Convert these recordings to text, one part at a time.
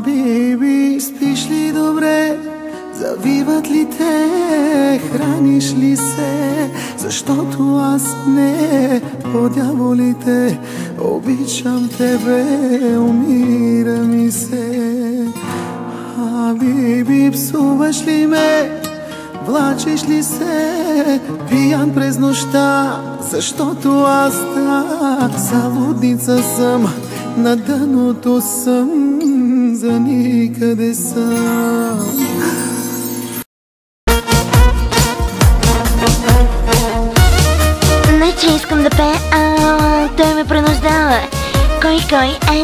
Биби, спиш ли добре? Завиват ли те? Храниш ли се? Защото аз не, по дяволите, обичам тебе, умира ми се. Биби, псуваш ли ме? Влачиш ли се? Пиян през нощта, защото аз залудница съм, на дъното съм, за никъде съм. Не, че искам да пея, той ме принуждава. Кой,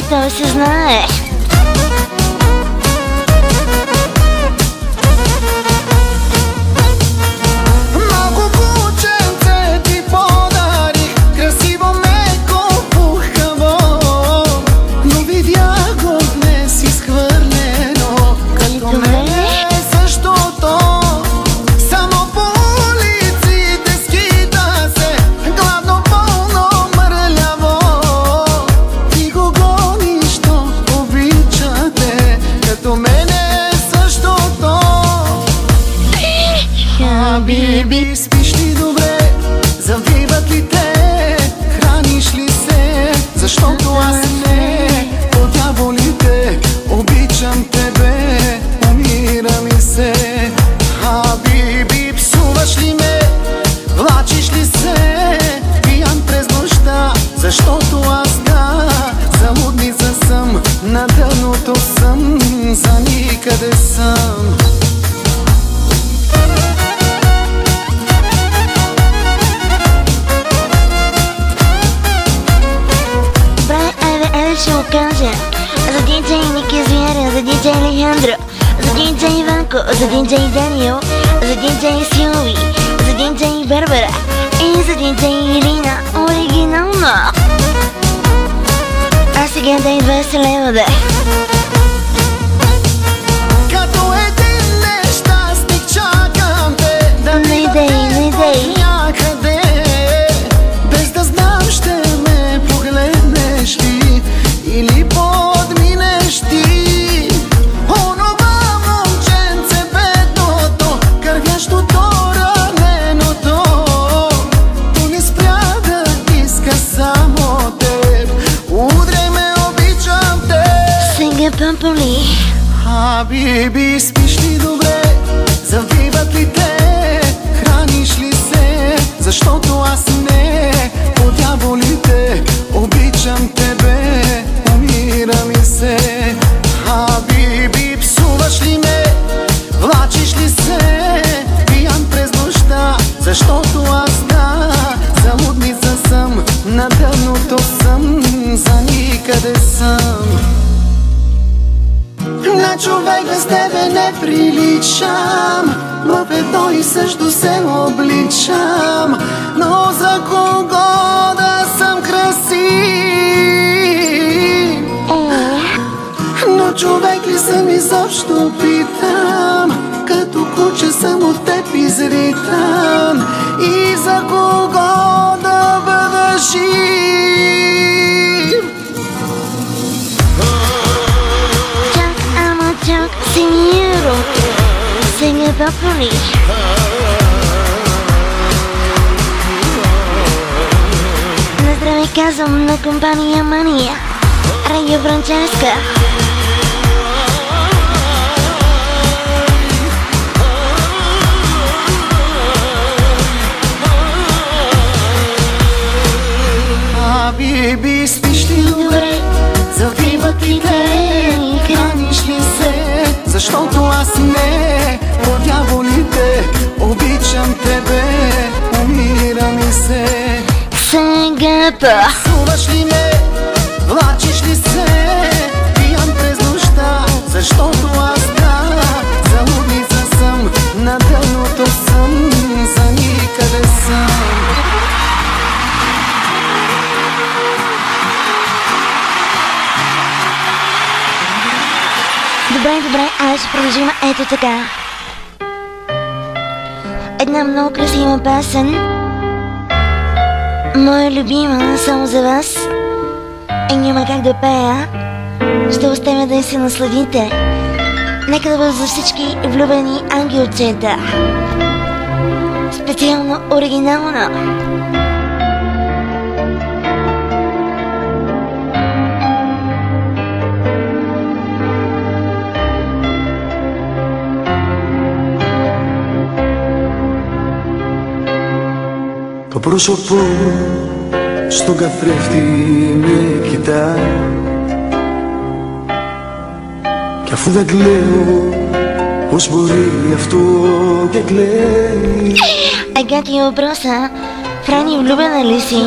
той се знае. Биби, спиш ли добре? Завиват ли те? Храниш ли се? Защото аз не, по дяволите, обичам тебе, умира ми се. Биби, псуваш ли ме? Влачиш ли се? Пиян през нощта, защото аз залудница съм, на дъното съм, за никъде съм. Ще го кажа за диджей Ники Звяра, за диджей Алехандро, за диджей Иванко, за диджей Даниел, за диджей Силви, за диджей Барбара и за диджей Ирина. Оригинално! А сега дай 20 лева, бе. Като един нещастник чакам те да ми дадеш някъде, без да знам ще ме погледнеш ли или подминеш ти. Онова момченце бедното, кървящото, раненото, то не спря да иска само теб. Удряй ме, обичам те. Сега пампали. Биби, спиш ли добре? Завиват ли те? Храниш ли се? Защото аз не, по дяволите, обичам тебе, умира ми се. Биби, псуваш ли ме? Влачиш ли се? Пиян през нощта, защото аз залудница съм, на дъното съм, за никъде съм. На човек без тебе не приличам, в едно и също се обличам, но за кого да съм красив? Но човек ли съм изобщо, питам, като куче съм от теб изритан, и за кого да бъда жив? Чак, сеньоро, сега папали. На здраве казвам на компания Мания, Радио Франческа. Биби, спиш ли добре? Завиват ли те? Храниш ли се? Защото аз не, по дяволите, обичам тебе, умира ми се. Сега псуваш ли ме? Влачиш ли се? Пиян през нощта, защото аз залудница съм, на дъното съм, за никъде съм. Добре, айде ще продължим ето така. Една много красива песен, моя любима, само за вас. Няма как да пея, ще оставя да се насладите. Нека да бъде за всички влюбени ангелчета. Специално оригинално. Το πρόσωπο στον καθρέφτη με κοιτά κι αφού δεν κλαίω πώς μπορεί αυτό και κλαίει. Агати въпроса, Франи, влюбена ли си?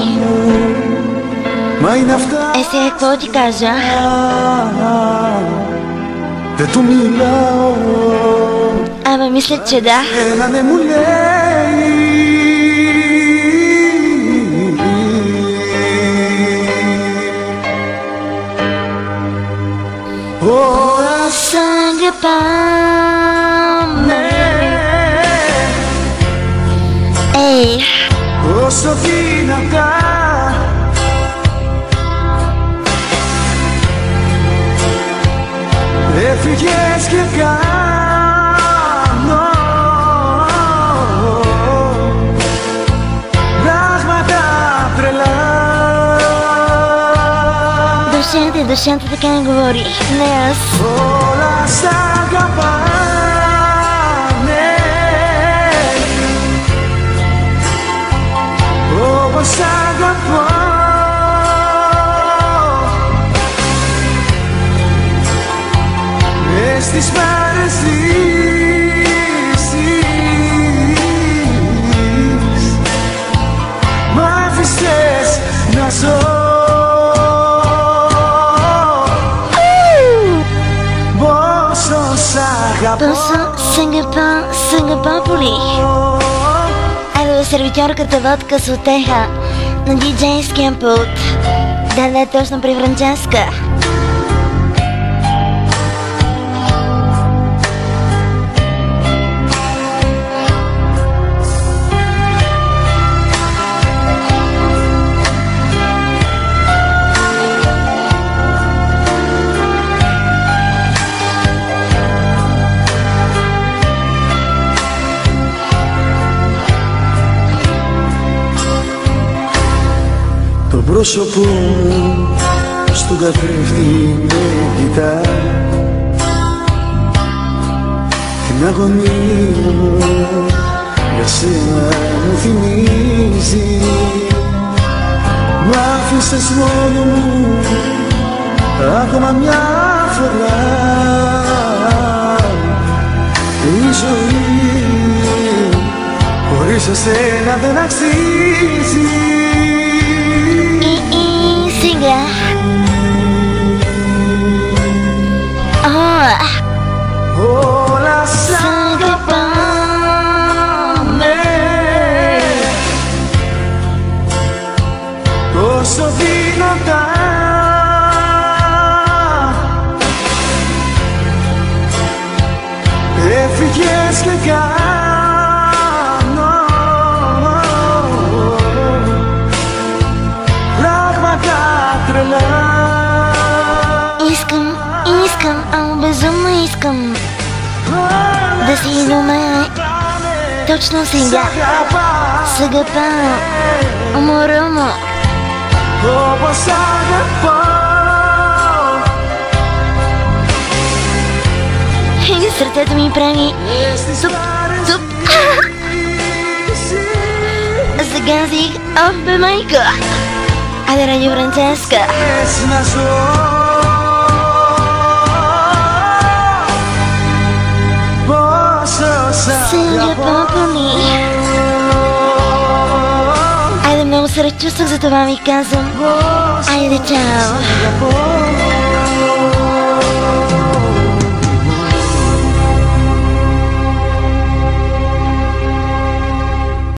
Μα είναι αυτά. Сега какво ти кажа? Δεν του μιλάω. Абе, мисля, че да. Ένα не μου λέει. Ora s'agapame. Ей, Όσο δυνατά έφυγες και κάνω πράγματα τρελά. Душата така не говори. Не аз. Όλα σ' αγαπάνε όπως σ' αγαπώ. Μες στις παρεστήσεις μ' άφησες να ζω. Пълсо, сънгапа поли. Айде до сервитьорката водка с утеха на диджейския пулт. Да, точно при Франческа. Το πρόσωπο στον καθρέφτη με κοιτά, την αγωνία μου για σένα μου θυμίζει. Μ' άφησες μόνο μου ακόμα μια φορά. Η ζωή χωρίς εσένα δεν αξίζει. Сега. Όλα σ' αγαπάμε τόσο δυνατά. Έφυγες και κάνω πράγματα τρελά. Искам, безумно искам да си до мен точно сега. Съгапа, уморимо. Όπως αγαπώ. И сърцето ми прави туп. Загазих, бе майка. Айде, Радио Франческа. Съгапа поли. Айде, много се разчувствах, за това ви казвам. Айде, чао.